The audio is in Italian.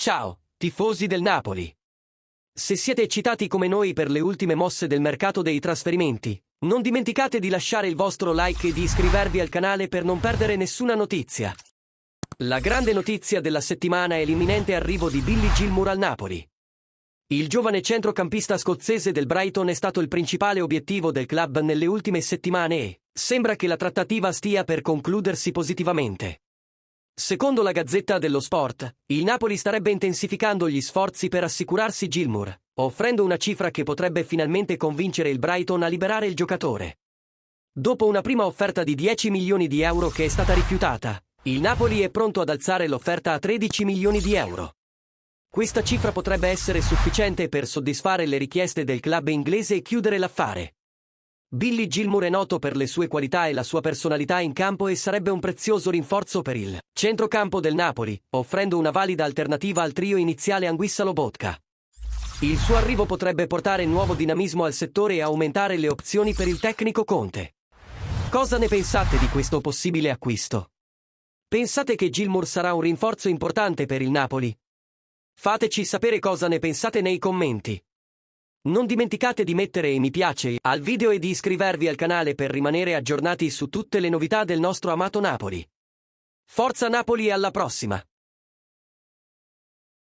Ciao, tifosi del Napoli! Se siete eccitati come noi per le ultime mosse del mercato dei trasferimenti, non dimenticate di lasciare il vostro like e di iscrivervi al canale per non perdere nessuna notizia. La grande notizia della settimana è l'imminente arrivo di Billy Gilmour al Napoli. Il giovane centrocampista scozzese del Brighton è stato il principale obiettivo del club nelle ultime settimane e sembra che la trattativa stia per concludersi positivamente. Secondo la Gazzetta dello Sport, il Napoli starebbe intensificando gli sforzi per assicurarsi Gilmour, offrendo una cifra che potrebbe finalmente convincere il Brighton a liberare il giocatore. Dopo una prima offerta di 10 milioni di euro che è stata rifiutata, il Napoli è pronto ad alzare l'offerta a 13 milioni di euro. Questa cifra potrebbe essere sufficiente per soddisfare le richieste del club inglese e chiudere l'affare. Billy Gilmour è noto per le sue qualità e la sua personalità in campo e sarebbe un prezioso rinforzo per il centrocampo del Napoli, offrendo una valida alternativa al trio iniziale Anguissa-Lobotka. Il suo arrivo potrebbe portare nuovo dinamismo al settore e aumentare le opzioni per il tecnico Conte. Cosa ne pensate di questo possibile acquisto? Pensate che Gilmour sarà un rinforzo importante per il Napoli? Fateci sapere cosa ne pensate nei commenti. Non dimenticate di mettere mi piace al video e di iscrivervi al canale per rimanere aggiornati su tutte le novità del nostro amato Napoli. Forza Napoli e alla prossima!